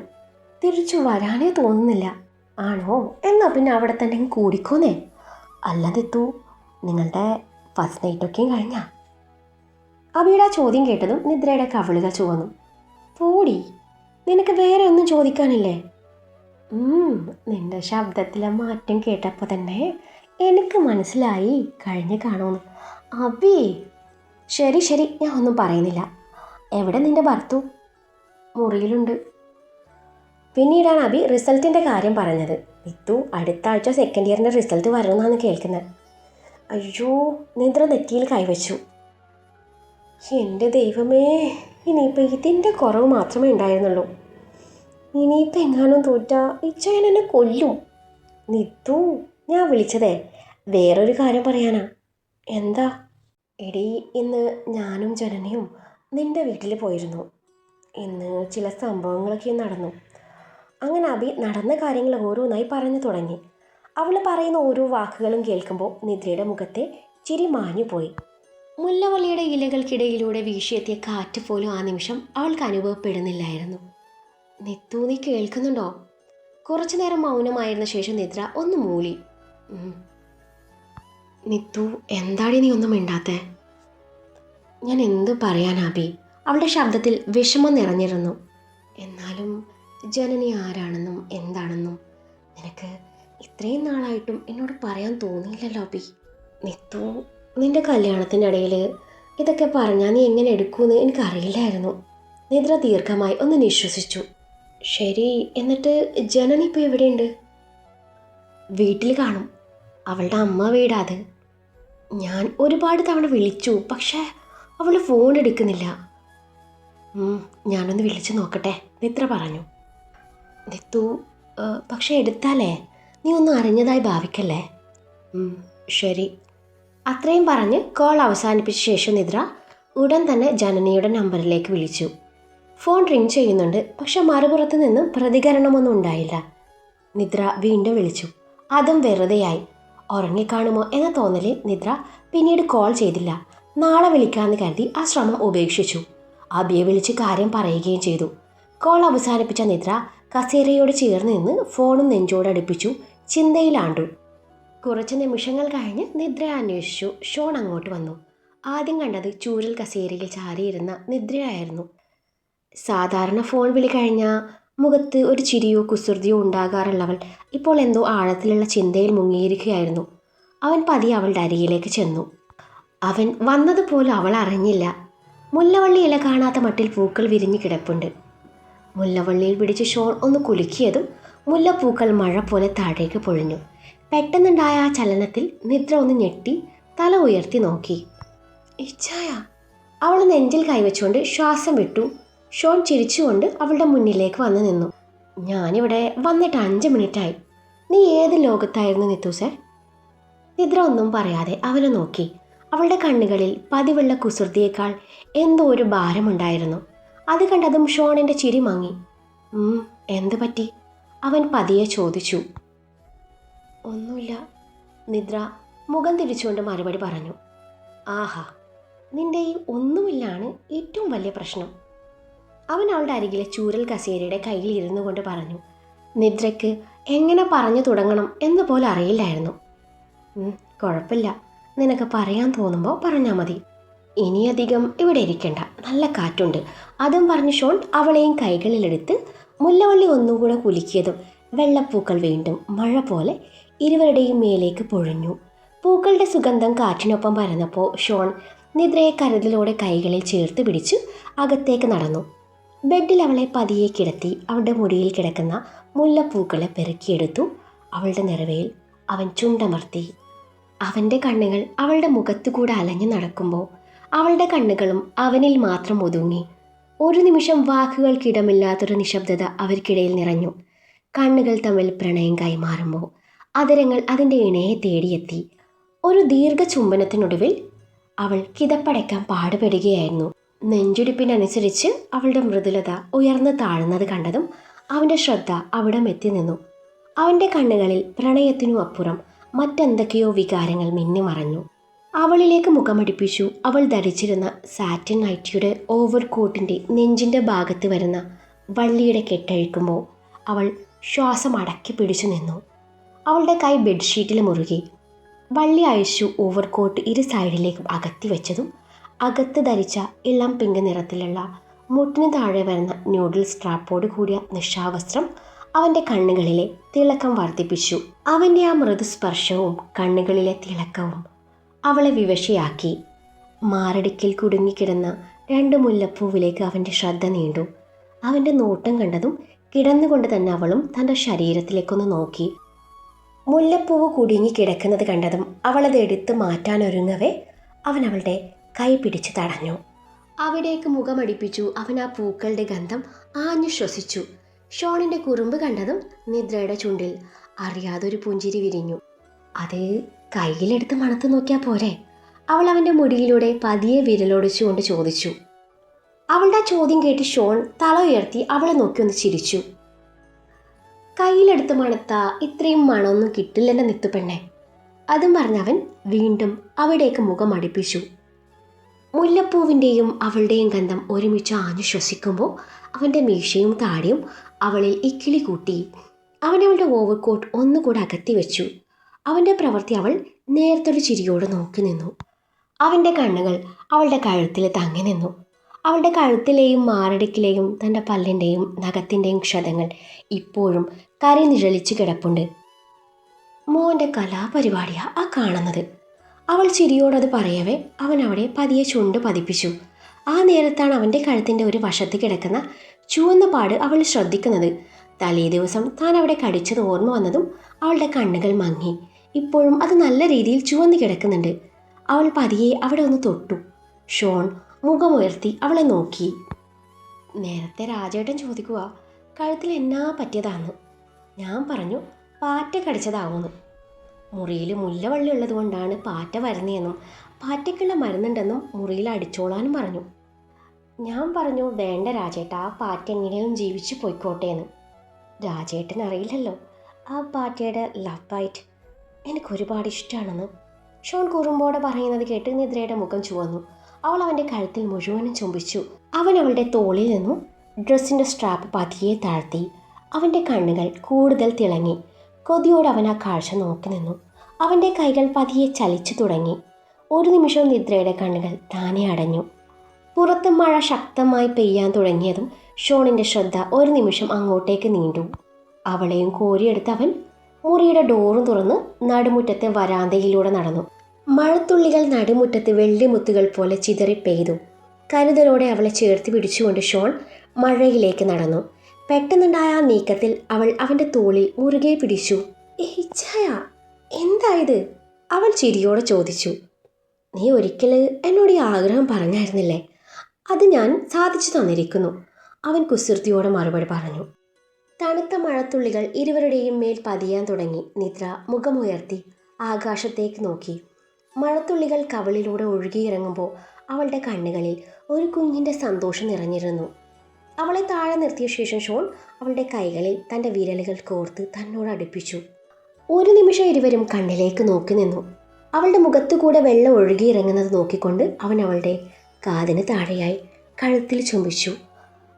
തിരിച്ചു വരാനേ തോന്നുന്നില്ല. ആണോ? എന്നാൽ പിന്നെ അവിടെ തന്നെ കൂടിക്കോന്നേ. അല്ല നിത്തു, നിങ്ങളുടെ ഫസ്റ്റ് നൈറ്റൊക്കെയും കഴിഞ്ഞാ? അബിയുടെ ആ ചോദ്യം കേട്ടതും നിദ്രയുടെ കവിളുകൾ ചുവന്നു. പോടി, നിനക്ക് വേറെ ഒന്നും ചോദിക്കാനില്ലേ? നിന്റെ ശബ്ദത്തിലെ മാറ്റം കേട്ടപ്പോൾ തന്നെ എനിക്ക് മനസ്സിലായി കഴിഞ്ഞ് കാണുമെന്ന്. അബി, ശരി ശരി, ഞാൻ ഒന്നും പറയുന്നില്ല. എവിടെ നിന്റെ ഭർത്തു? മുറിയിലുണ്ട്. പിന്നീടാണ് അബി റിസൾട്ടിൻ്റെ കാര്യം പറഞ്ഞത്. നിത്തു അടുത്ത ആഴ്ച സെക്കൻഡ് ഇയറിൻ്റെ റിസൾട്ട് വരണമെന്നാണ് കേൾക്കുന്നത്. അയ്യോ, നിദ്ര നെറ്റിയിൽ കൈവച്ചു. എൻ്റെ ദൈവമേ, ഇനിയിപ്പോൾ ഇതിൻ്റെ കുറവ് മാത്രമേ ഉണ്ടായിരുന്നുള്ളൂ. ഇനിയിപ്പോൾ എങ്ങാനും തോറ്റാ ഇച്ചയൻ എന്നെ കൊല്ലും. നിത്തു, ഞാൻ വിളിച്ചതേ വേറൊരു കാര്യം പറയാനാ. എന്താ? എടീ, ഇന്ന് ഞാനും ജനനിയും നിൻ്റെ വീട്ടിൽ പോയിരുന്നു. ഇന്ന് ചില സംഭവങ്ങളൊക്കെ നടന്നു. അങ്ങനെ അബി നടന്ന കാര്യങ്ങൾ ഓരോന്നായി പറഞ്ഞു തുടങ്ങി. അവൾ പറയുന്ന ഓരോ വാക്കുകളും കേൾക്കുമ്പോൾ നിദ്രയുടെ മുഖത്തെ ചിരി മാഞ്ഞുപോയി. മുല്ലവള്ളിയുടെ ഇലകൾക്കിടയിലൂടെ വീശിയെത്തിയ കാറ്റ് പോലും ആ നിമിഷം അവൾക്ക് അനുഭവപ്പെടുന്നില്ലായിരുന്നു. നിത്തു, നീ കേൾക്കുന്നുണ്ടോ? കുറച്ചു നേരം മൗനമായിരുന്ന ശേഷം നിദ്ര ഒന്ന് മൂളി. നിത്തു, എന്താടി നീ ഒന്നും മിണ്ടാത്തേ? ഞാൻ എന്ത് പറയാനാബി? അവളുടെ ശബ്ദത്തിൽ വിഷമം നിറഞ്ഞിരുന്നു. എന്നാലും ജനനി ആരാണെന്നും എന്താണെന്നും നിനക്ക് ഇത്രയും നാളായിട്ടും എന്നോട് പറയാൻ തോന്നിയില്ലല്ലോ അബി. നിത്തു, നിന്റെ കല്യാണത്തിൻ്റെ ഇടയിൽ ഇതൊക്കെ പറഞ്ഞാൽ നീ എങ്ങനെ എടുക്കുമെന്ന് എനിക്കറിയില്ലായിരുന്നു. നിദ്ര ദീർഘമായി ഒന്ന് നിശ്വസിച്ചു. ശരി, എന്നിട്ട് ജനനി ഇപ്പോൾ എവിടെയുണ്ട്? വീട്ടിൽ കാണും. അവളുടെ അമ്മ വീടാത്. ഞാൻ ഒരുപാട് തവണ വിളിച്ചു, പക്ഷേ അവൾ ഫോൺ എടുക്കുന്നില്ല. ഞാനൊന്ന് വിളിച്ചു നോക്കട്ടെ, നിദ്ര പറഞ്ഞു. നിത്തു, പക്ഷെ എടുത്താലേ നീ ഒന്നും അറിഞ്ഞതായി ഭാവിക്കല്ലേ? ശരി. അത്രയും പറഞ്ഞ് കോൾ അവസാനിപ്പിച്ച ശേഷം നിദ്ര ഉടൻ തന്നെ ജനനിയുടെ നമ്പറിലേക്ക് വിളിച്ചു. ഫോൺ റിങ് ചെയ്യുന്നുണ്ട്, പക്ഷെ മറുപുറത്ത് നിന്നും പ്രതികരണമൊന്നും ഉണ്ടായില്ല. നിദ്ര വീണ്ടും വിളിച്ചു. അതും വെറുതെയായി. ഉറങ്ങിക്കാണുമോ എന്ന തോന്നലിൽ നിദ്ര പിന്നീട് കോൾ ചെയ്തില്ല. നാളെ വിളിക്കാമെന്ന് കരുതി ആ ശ്രമം ഉപേക്ഷിച്ചു. അബിയെ വിളിച്ച് കാര്യം പറയുകയും ചെയ്തു. കോൾ അവസാനിപ്പിച്ച നിദ്ര കസേരയോട് ചേർന്ന് നിന്ന് ഫോണും നെഞ്ചോടടുപ്പിച്ചു ചിന്തയിലാണ്ടു. കുറച്ച് നിമിഷങ്ങൾ കഴിഞ്ഞ് നിദ്ര അന്വേഷിച്ചു ഷോൺ അങ്ങോട്ട് വന്നു. ആദ്യം കണ്ടത് ചൂരൽ കസേരയിൽ ചാരിയിരുന്ന നിദ്രയായിരുന്നു. സാധാരണ ഫോൺ വിളി കഴിഞ്ഞാൽ മുഖത്ത് ഒരു ചിരിയോ കുസൃതിയോ ഉണ്ടാകാറുള്ളവൾ ഇപ്പോൾ എന്തോ ആഴത്തിലുള്ള ചിന്തയിൽ മുങ്ങിയിരിക്കുകയായിരുന്നു. അവൻ പതിയെ അവളുടെ അരികിലേക്ക് ചെന്നു. അവൻ വന്നതുപോലും അവൾ അറിഞ്ഞില്ല. മുല്ലവള്ളി ഇല കാണാത്ത മട്ടിൽ പൂക്കൾ വിരിഞ്ഞു കിടപ്പുണ്ട്. മുല്ലവള്ളിയിൽ പിടിച്ച് ഷോൺ ഒന്ന് കുലുക്കിയതും മുല്ലപ്പൂക്കൾ മഴ പോലെ താഴേക്ക് പൊഴിഞ്ഞു. പെട്ടെന്നുണ്ടായ ആ ചലനത്തിൽ നിദ്ര ഒന്ന് ഞെട്ടി തല ഉയർത്തി നോക്കി. ഇച്ചായ! അവൾ നെഞ്ചിൽ കൈവച്ചുകൊണ്ട് ശ്വാസം വിട്ടു. ഷോൺ ചിരിച്ചുകൊണ്ട് അവളുടെ മുന്നിലേക്ക് വന്നു നിന്നു. ഞാനിവിടെ വന്നിട്ട് 5 മിനിറ്റായി. നീ ഏത് ലോകത്തായിരുന്നു നിത്തു സർ? നിദ്ര ഒന്നും പറയാതെ അവനെ നോക്കി. അവളുടെ കണ്ണുകളിൽ പതിവുള്ള കുസൃതിയേക്കാൾ എന്തോ ഒരു ഭാരമുണ്ടായിരുന്നു. അത് കണ്ടതും ഷോണിൻ്റെ ചിരി മങ്ങി. എന്തു പറ്റി? അവൻ പതിയെ ചോദിച്ചു. ഒന്നുമില്ല, നിദ്ര മുഖം തിരിച്ചുകൊണ്ട് മറുപടി പറഞ്ഞു. ആഹാ, നിന്റെ ഈ ഒന്നുമില്ലാണ് ഏറ്റവും വലിയ പ്രശ്നം. അവൻ അവളുടെ അരികിലെ ചൂരൽ കസേരയുടെ കയ്യിൽ ഇരുന്നു കൊണ്ട് പറഞ്ഞു. നിദ്രയ്ക്ക് എങ്ങനെ പറഞ്ഞു തുടങ്ങണം എന്ന് പോലെ അറിയില്ലായിരുന്നു. കുഴപ്പമില്ല, നിനക്ക് പറയാൻ തോന്നുമ്പോൾ പറഞ്ഞാൽ മതി. ഇനിയധികം ഇവിടെ ഇരിക്കണ്ട, നല്ല കാറ്റുണ്ട്. അതും പറഞ്ഞ് ഷോൺ അവളെയും കൈകളിലെടുത്ത് മുല്ലവള്ളി ഒന്നുകൂടെ കുലുക്കിയതും വെള്ളപ്പൂക്കൾ വീണ്ടും മഴ പോലെ ഇരുവരുടെയും മേലേക്ക് പൊഴിഞ്ഞു. പൂക്കളുടെ സുഗന്ധം കാറ്റിനൊപ്പം പരന്നപ്പോൾ ഷോൺ നിദ്രയെ കരുതലോടെ കൈകളിൽ ചേർത്ത് പിടിച്ച് അകത്തേക്ക് നടന്നു. ബെഡിൽ അവളെ പതിയെ കിടത്തി അവളുടെ മുടിയിൽ കിടക്കുന്ന മുല്ലപ്പൂക്കളെ പെറുക്കിയെടുത്തു. അവളുടെ നിറവയിൽ അവൻ ചുണ്ടമർത്തി. അവൻ്റെ കണ്ണുകൾ അവളുടെ മുഖത്തുകൂടെ അലഞ്ഞു നടക്കുമ്പോൾ അവളുടെ കണ്ണുകളും അവനിൽ മാത്രം ഒതുങ്ങി. ഒരു നിമിഷം വാക്കുകൾക്കിടമില്ലാത്തൊരു നിശബ്ദത അവർക്കിടയിൽ നിറഞ്ഞു. കണ്ണുകൾ തമ്മിൽ പ്രണയം കൈമാറുമ്പോൾ അതരങ്ങൾ അതിൻ്റെ ഇണയെ തേടിയെത്തി. ഒരു ദീർഘ ചുംബനത്തിനൊടുവിൽ അവൾ കിതപ്പടയ്ക്കാൻ പാടുപെടുകയായിരുന്നു. നെഞ്ചുടിപ്പിനനുസരിച്ച് അവളുടെ മൃദുലത ഉയർന്നു താഴുന്നത് കണ്ടതും അവൻ്റെ ശ്രദ്ധ അവിടം എത്തി നിന്നു. അവൻ്റെ കണ്ണുകളിൽ പ്രണയത്തിനു അപ്പുറം മറ്റെന്തൊക്കെയോ വികാരങ്ങൾ മിന്നിമറഞ്ഞു. അവളിലേക്ക് മുഖമടിപ്പിച്ചു. അവൾ ധരിച്ചിരുന്ന സാറ്റിൻ നൈറ്റിയുടെ ഓവർകോട്ടിൻ്റെ നെഞ്ചിൻ്റെ ഭാഗത്ത് വരുന്ന വള്ളിയുടെ കെട്ടഴിക്കുമ്പോൾ അവൾ ശ്വാസം അടക്കി പിടിച്ചു നിന്നു. അവളുടെ കൈ ബെഡ്ഷീറ്റിൽ മുറുകി. വള്ളി അഴിച്ചു ഓവർകോട്ട് ഇരു സൈഡിലേക്കും അകത്തി വെച്ചതും അകത്ത് ധരിച്ച ഇളം പിങ്ക് നിറത്തിലുള്ള മുട്ടിന് താഴെ വരുന്ന ന്യൂഡിൽ സ്ട്രാപ്പോട് കൂടിയ നിശാവസ്ത്രം അവൻ്റെ കണ്ണുകളിലെ തിളക്കം വർദ്ധിപ്പിച്ചു. അവൻ്റെ ആ മൃദുസ്പർശവും കണ്ണുകളിലെ തിളക്കവും അവളെ വിവശയാക്കി. മാറടിക്കിൽ കുടുങ്ങിക്കിടന്ന 2 മുല്ലപ്പൂവിലേക്ക് അവൻ്റെ ശ്രദ്ധ നീണ്ടു. അവൻ്റെ നോട്ടം കണ്ടതും കിടന്നുകൊണ്ട് തന്നെ അവളും തൻ്റെ ശരീരത്തിലേക്കൊന്ന് നോക്കി. മുല്ലപ്പൂവ് കുടുങ്ങി കിടക്കുന്നത് കണ്ടതും അവളത് എടുത്ത് മാറ്റാനൊരുങ്ങവേ അവൻ അവളുടെ കൈ പിടിച്ച് തടഞ്ഞു. അവിടേക്ക് മുഖമടിപ്പിച്ചു. അവൻ ആ പൂക്കളുടെ ഗന്ധം ആഞ്ഞു ശ്വസിച്ചു. ഷോണിൻ്റെ കുറുമ്പ് കണ്ടതും നിദ്രയുടെ ചുണ്ടിൽ അറിയാതൊരു പുഞ്ചിരി വിരിഞ്ഞു. അത് കയ്യിലെടുത്ത് മണത്ത് നോക്കിയാൽ പോരെ? അവൾ അവൻ്റെ മുടിയിലൂടെ പതിയെ വിരലൊടിച്ചുകൊണ്ട് ചോദിച്ചു. അവളുടെ ചോദ്യം കേട്ട് ഷോൺ തല ഉയർത്തി അവളെ നോക്കി ഒന്ന് ചിരിച്ചു. കയ്യിലെടുത്ത് മണത്ത ഇത്രയും മണമൊന്നും കിട്ടില്ലെന്നെ നിത്തുപെണ്ണെ. അതും പറഞ്ഞവൻ വീണ്ടും അവിടേക്ക് മുഖം അടുപ്പിച്ചു. മുല്ലപ്പൂവിൻ്റെയും അവളുടെയും ഗന്ധം ഒരുമിച്ച് ആഞ്ഞു ശ്വസിക്കുമ്പോൾ അവൻ്റെ മീശയും താടിയും അവളിൽ ഇക്കിളി കൂട്ടി. അവനവളുടെ ഓവർകോട്ട് ഒന്നുകൂടെ അകത്തി വെച്ചു. അവൻ്റെ പ്രവൃത്തി അവൾ നേർത്തൊരു ചിരിയോട് നോക്കി നിന്നു. അവൻ്റെ കണ്ണുകൾ അവളുടെ കഴുത്തിൽ തങ്ങി നിന്നു. അവളുടെ കഴുത്തിലെയും മാറടിക്കിലെയും തൻ്റെ പല്ലിൻ്റെയും നഖത്തിൻ്റെയും ക്ഷതങ്ങൾ ഇപ്പോഴും കരനിഴലിച്ചു കിടപ്പുണ്ട്. മോൻ്റെ കലാപരിപാടിയാ ആ കാണുന്നത്. അവൾ ചിരിയോടത് പറയവേ അവൻ അവിടെ പതിയെ ചുണ്ട് പതിപ്പിച്ചു. ആ നേരത്താണ് അവൻ്റെ കഴുത്തിൻ്റെ ഒരു വശത്ത് കിടക്കുന്ന ചുവന്ന പാട് അവൾ ശ്രദ്ധിക്കുന്നത്. തലേ ദിവസം താൻ അവിടെ കടിച്ചത് ഓർമ്മ വന്നതും അവളുടെ കണ്ണുകൾ മങ്ങി. ഇപ്പോഴും അത് നല്ല രീതിയിൽ ചുവന്ന് കിടക്കുന്നുണ്ട്. അവൾ പതിയെ അവിടെ ഒന്ന് തൊട്ടു. ഷോൺ മുഖമുയർത്തി അവളെ നോക്കി. നേരത്തെ രാജേട്ടൻ ചോദിക്കുക കഴുത്തിൽ എന്നാ പറ്റിയതാന്ന്. ഞാൻ പറഞ്ഞു പാറ്റ കടിച്ചതാവുമെന്ന്. മുറിയിൽ മുല്ലവള്ളി ഉള്ളത് കൊണ്ടാണ് പാറ്റ വരുന്നതെന്നും പാറ്റയ്ക്കുള്ള മരുന്നുണ്ടെന്നും മുറിയിൽ അടിച്ചോളാനും പറഞ്ഞു. ഞാൻ പറഞ്ഞു വേണ്ട രാജേട്ടാ, ആ പാറ്റ എങ്ങനെയും ജീവിച്ചു പോയിക്കോട്ടെ എന്ന്. രാജേട്ടൻ അറിയില്ലല്ലോ ആ പാറ്റയുടെ ലവ് ബൈറ്റ് എനിക്കൊരുപാട് ഇഷ്ടമാണെന്ന്. ഷോൺ കുറുമ്പോടെ പറയുന്നത് കേട്ട് നിദ്രയുടെ മുഖം ചുവന്നു. അവൾ അവൻ്റെ കഴുത്തിൽ മുഴുവനും ചുംബിച്ചു. അവൻ അവളുടെ തോളിൽ നിന്നും ഡ്രസ്സിൻ്റെ സ്ട്രാപ്പ് പതിയെ താഴ്ത്തി. അവൻ്റെ കണ്ണുകൾ കൂടുതൽ തിളങ്ങി. കൊതിയോട് അവൻ ആ കാഴ്ച നോക്കി നിന്നു. അവൻ്റെ കൈകൾ പതിയെ ചലിച്ചു തുടങ്ങി. ഒരു നിമിഷം നിദ്രയുടെ കണ്ണുകൾ താനെ അടഞ്ഞു. പുറത്ത് മഴ ശക്തമായി പെയ്യാൻ തുടങ്ങിയതും ഷോണിൻ്റെ ശ്രദ്ധ ഒരു നിമിഷം അങ്ങോട്ടേക്ക് നീണ്ടു. അവളെയും കോരിയെടുത്ത് അവൻ മുറിയുടെ ഡോറും തുറന്ന് നടുമുറ്റത്തെ വരാന്തയിലൂടെ നടന്നു. മഴത്തുള്ളികൾ നടുമുറ്റത്ത് വെള്ളിമുത്തുകൾ പോലെ ചിതറി പെയ്തു. കരുതലോടെ അവളെ ചേർത്ത് പിടിച്ചുകൊണ്ട് ഷോൺ മഴയിലേക്ക് നടന്നു. പെട്ടെന്നുണ്ടായ ആ നീക്കത്തിൽ അവൾ അവൻ്റെ തോളിൽ മുറുകെ പിടിച്ചു. ഏച്ചായ എന്തായത്? അവൾ ചിരിയോടെ ചോദിച്ചു. നീ ഒരിക്കൽ എന്നോട് ഈ ആഗ്രഹം പറഞ്ഞായിരുന്നില്ലേ? അത് ഞാൻ സാധിച്ചു തന്നിരിക്കുന്നു. അവൻ കുസൃതിയോടെ മറുപടി പറഞ്ഞു. തണുത്ത മഴത്തുള്ളികൾ ഇരുവരുടെയും മേൽ പതിയാൻ തുടങ്ങി. നിദ്ര മുഖമുയർത്തി ആകാശത്തേക്ക് നോക്കി. മഴത്തുള്ളികൾ കവളിലൂടെ ഒഴുകിയിറങ്ങുമ്പോൾ അവളുടെ കണ്ണുകളിൽ ഒരു കുഞ്ഞിൻ്റെ സന്തോഷം നിറഞ്ഞിരുന്നു. അവളെ താഴെ നിർത്തിയ ശേഷം ഷോൺ അവളുടെ കൈകളിൽ തൻ്റെ വിരലുകൾ കോർത്ത് തന്നോട് അടുപ്പിച്ചു. ഒരു നിമിഷം ഇരുവരും കണ്ണിലേക്ക് നോക്കി നിന്നു. അവളുടെ മുഖത്തുകൂടെ വെള്ളം ഒഴുകിയിറങ്ങുന്നത് നോക്കിക്കൊണ്ട് അവൻ അവളുടെ കാതിന് താഴെയായി കഴുത്തിൽ ചുംബിച്ചു.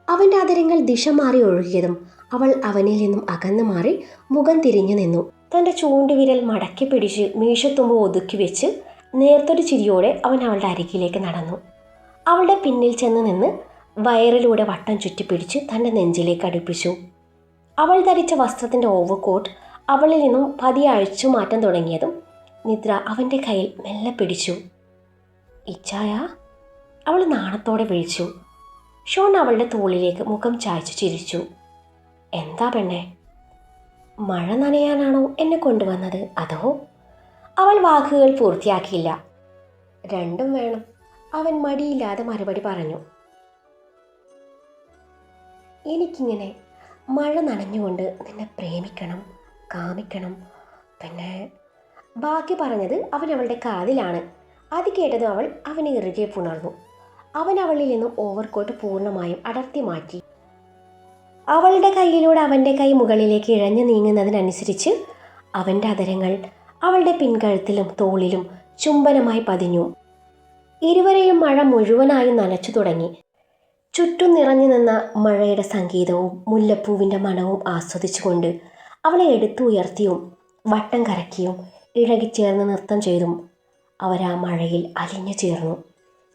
അവൻ്റെ ആദരങ്ങൾ ദിശ മാറി ഒഴുകിയതും അവൾ അവനിൽ നിന്നും അകന്നു മാറി മുഖം തിരിഞ്ഞു നിന്നു. തൻ്റെ ചൂണ്ടുവിരൽ മടക്കി പിടിച്ച് മീശത്തുമ്പ് ഒതുക്കി വെച്ച് നേർത്തൊരു ചിരിയോടെ അവൻ അവളുടെ അരികിലേക്ക് നടന്നു. അവളുടെ പിന്നിൽ ചെന്ന് നിന്ന് വയറിലൂടെ വട്ടം ചുറ്റിപ്പിടിച്ച് തൻ്റെ നെഞ്ചിലേക്ക് അടുപ്പിച്ചു. അവൾ ധരിച്ച വസ്ത്രത്തിൻ്റെ ഓവർകോട്ട് അവളിൽ നിന്നും പതിയെ അഴിച്ചു മാറ്റാൻ തുടങ്ങിയതും നിദ്ര അവൻ്റെ കയ്യിൽ മെല്ലെ പിടിച്ചു. ഇച്ചായ, അവൾ നാണത്തോടെ വിളിച്ചു. ഷോൺ അവളുടെ തോളിലേക്ക് മുഖം ചായച്ചു ചിരിച്ചു. എന്താ പെണ്ണെ, മഴ നനയാനാണോ എന്നെ കൊണ്ടുവന്നത് അതോ? അവൾ വാക്കുകൾ പൂർത്തിയാക്കിയില്ല. രണ്ടും വേണം, അവൻ മടിയില്ലാതെ മറുപടി പറഞ്ഞു. എനിക്കിങ്ങനെ മഴ നനഞ്ഞുകൊണ്ട് നിന്നെ പ്രേമിക്കണം, കാമിക്കണം. പിന്നെ ബാക്കി പറഞ്ഞത് അവൻ അവളുടെ കാതിലാണ്. അത് കേട്ടതും അവൾ അവനെ ഇറുകെ പുണർന്നു. അവൻ അവളിൽ നിന്നും ഓവർകോട്ട് പൂർണ്ണമായും അടർത്തി മാറ്റി. അവളുടെ കൈയിലൂടെ അവൻ്റെ കൈ മുകളിലേക്ക് ഇഴഞ്ഞു നീങ്ങുന്നതിനനുസരിച്ച് അവൻ്റെ അധരങ്ങൾ അവളുടെ പിൻകഴുത്തിലും തോളിലും ചുംബനമായി പതിഞ്ഞു. ഇരുവരെയും മഴ മുഴുവനായും നനച്ചു തുടങ്ങി. ചുറ്റും നിറഞ്ഞു നിന്ന മഴയുടെ സംഗീതവും മുല്ലപ്പൂവിൻ്റെ മണവും ആസ്വദിച്ചുകൊണ്ട് അവളെ എടുത്തുയർത്തിയും വട്ടം കറക്കിയും ഇഴകിച്ചേർന്ന് നൃത്തം ചെയ്തും അവരാ മഴയിൽ അലിഞ്ഞു ചേർന്നു.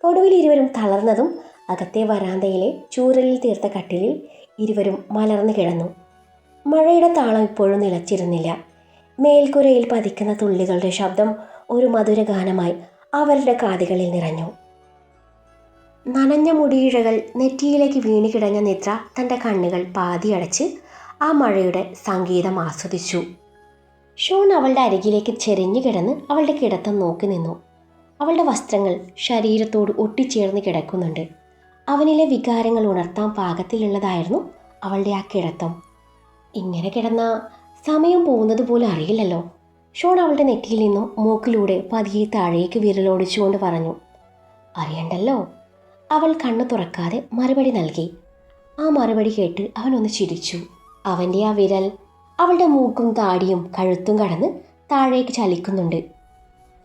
ഒടുവിൽ ഇരുവരും തളർന്നതും അകത്തെ വരാന്തയിലെ ചൂരലിൽ തീർത്ത കട്ടിലിൽ ഇരുവരും മലർന്നു കിടന്നു. മഴയുടെ താളം ഇപ്പോഴും നിലച്ചിരുന്നില്ല. മേൽക്കുരയിൽ പതിക്കുന്ന തുള്ളികളുടെ ശബ്ദം ഒരു മധുരഗാനമായി അവരുടെ കാതുകളിൽ നിറഞ്ഞു. നനഞ്ഞ മുടിയിഴകൾ നെറ്റിയിലേക്ക് വീണു കിടഞ്ഞ നിദ്ര തൻ്റെ കണ്ണുകൾ പാതിയടച്ച് ആ മഴയുടെ സംഗീതം ആസ്വദിച്ചു. ഷോൺ അവളുടെ അരികിലേക്ക് ചെരിഞ്ഞു കിടന്ന് അവളുടെ കിടത്തം നോക്കി നിന്നു. അവളുടെ വസ്ത്രങ്ങൾ ശരീരത്തോട് ഒട്ടിച്ചേർന്ന് കിടക്കുന്നുണ്ട്. അവനിലെ വികാരങ്ങൾ ഉണർത്താൻ പാകത്തിലുള്ളതായിരുന്നു അവളുടെ ആ കിടത്തം. ഇങ്ങനെ കിടന്ന സമയം പോകുന്നത് പോലും അറിയില്ലല്ലോ. ഷോൺ അവളുടെ നെറ്റിയിൽ നിന്നും മൂക്കിലൂടെ പതിയെ താഴേക്ക് വിരലോടിച്ചുകൊണ്ട് പറഞ്ഞു. അറിയണ്ടല്ലോ. അവൾ കണ്ണു തുറക്കാതെ മറുപടി നൽകി. ആ മറുപടി കേട്ട് അവനൊന്ന് ചിരിച്ചു. അവൻ്റെ ആ വിരൽ അവളുടെ മൂക്കും താടിയും കഴുത്തും കടന്ന് താഴേക്ക് ചലിക്കുന്നുണ്ട്.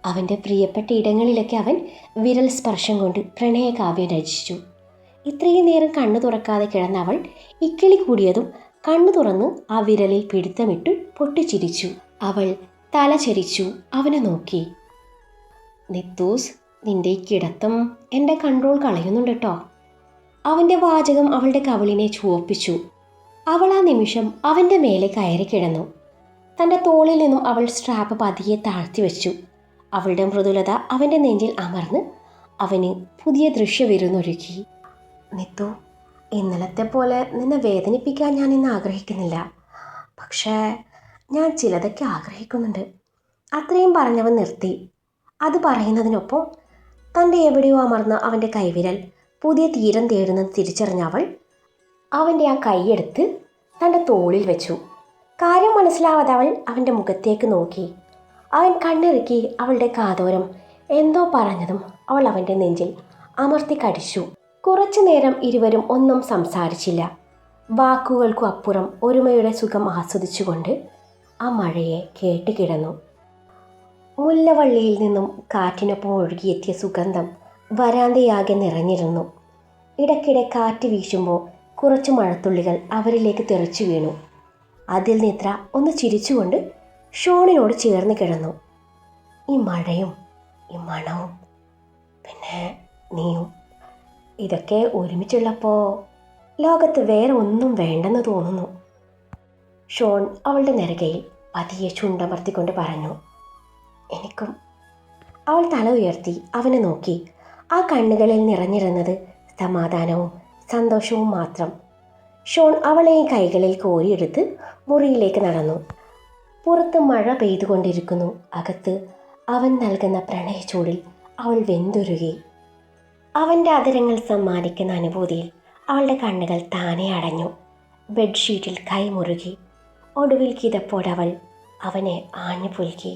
അവൻ്റെ പ്രിയപ്പെട്ട ഇടങ്ങളിലൊക്കെ അവൻ വിരൽ സ്പർശം കൊണ്ട് പ്രണയകാവ്യം രചിച്ചു. ഇത്രയും നേരം കണ്ണു തുറക്കാതെ കിടന്ന അവൾ ഇക്കിളി കൂടിയതും കണ്ണു തുറന്ന് ആ വിരലിൽ പിടുത്തമിട്ട് പൊട്ടിച്ചിരിച്ചു. അവൾ തല ചരിച്ചു അവനെ നോക്കി. നിത്തൂസ്, നിന്റെ ഈ കിടത്തം എൻ്റെ കൺട്രോൾ കളയുന്നുണ്ട് കേട്ടോ. അവൻ്റെ വാചകം അവളുടെ കവിളിനെ ചുവപ്പിച്ചു. അവൾ ആ നിമിഷം അവൻ്റെ മേലെ കയറി കിടന്നു. തൻ്റെ തോളിൽ നിന്നും അവൾ സ്ട്രാപ്പ് പതിയെ താഴ്ത്തി വെച്ചു. അവളുടെ മൃദുലത അവൻ്റെ നെഞ്ചിൽ അമർന്ന് അവന് പുതിയ ദൃശ്യവിരുന്നൊരുക്കി. നിത്തു, ഇന്നലത്തെ പോലെ നിന്നെ വേദനിപ്പിക്കാൻ ഞാൻ ഇന്ന് ആഗ്രഹിക്കുന്നില്ല. പക്ഷേ ഞാൻ ചിലതൊക്കെ ആഗ്രഹിക്കുന്നുണ്ട്. അത്രയും പറഞ്ഞവൻ നിർത്തി. അത് പറയുന്നതിനൊപ്പം തൻ്റെ എവിടെയോ അമർന്ന അവൻ്റെ കൈവിരൽ പുതിയ തീരം തേടുന്നത് തിരിച്ചറിഞ്ഞ അവൾ അവൻ്റെ ആ കൈയെടുത്ത് തൻ്റെ തോളിൽ വെച്ചു. കാര്യം മനസ്സിലാവാതെ അവൾ അവൻ്റെ മുഖത്തേക്ക് നോക്കി. അവൻ കണ്ണിറുക്കി അവളുടെ കാതോരം എന്തോ പറഞ്ഞതും അവൾ അവൻ്റെ നെഞ്ചിൽ അമർത്തി കടിച്ചു. കുറച്ചു നേരം ഇരുവരും ഒന്നും സംസാരിച്ചില്ല. വാക്കുകൾക്കു അപ്പുറം ഒരുമയുടെ സുഖം ആസ്വദിച്ചുകൊണ്ട് ആ മഴയെ കേട്ടുകിടന്നു. മുല്ലവള്ളിയിൽ നിന്നും കാറ്റിനൊപ്പം ഒഴുകിയെത്തിയ സുഗന്ധം വരാന്തയാകെ നിറഞ്ഞിരുന്നു. ഇടയ്ക്കിടെ കാറ്റ് വീശുമ്പോൾ കുറച്ച് മഴത്തുള്ളികൾ അവരിലേക്ക് തെറിച്ചു വീണു. അതിൽ നിദ്ര ഒന്ന് ചിരിച്ചുകൊണ്ട് ഷോണിനോട് ചേർന്ന് കിടന്നു. ഈ മഴയും ഈ മണവും പിന്നെ നീയും ഇതൊക്കെ ഒരുമിച്ചുള്ളപ്പോൾ ലോകത്ത് വേറെ ഒന്നും വേണ്ടെന്ന് തോന്നുന്നു. ഷോൺ അവളുടെ നെറുകയിൽ പതിയെ ചുണ്ടമർത്തിക്കൊണ്ട് പറഞ്ഞു. എനിക്കും. അവൾ തല ഉയർത്തി അവനെ നോക്കി. ആ കണ്ണുകളിൽ നിറഞ്ഞിരുന്നത് സമാധാനവും സന്തോഷവും മാത്രം. ഷോൺ അവളെ ഈ കൈകളിൽ കോരിയെടുത്ത് മുറിയിലേക്ക് നടന്നു. പുറത്ത് മഴ പെയ്തുകൊണ്ടിരിക്കുന്നു. അകത്ത് അവൻ നൽകുന്ന പ്രണയച്ചൂടിൽ അവൾ വെന്തുരുകി. അവൻ്റെ അധരങ്ങൾ സമ്മാനിക്കുന്ന അനുഭൂതിയിൽ അവളുടെ കണ്ണുകൾ താനെ അടഞ്ഞു. ബെഡ്ഷീറ്റിൽ കൈമുറുകി. ഒടുവിൽ കിതപ്പോടവൾ അവനെ ആഞ്ഞു പുൽകി.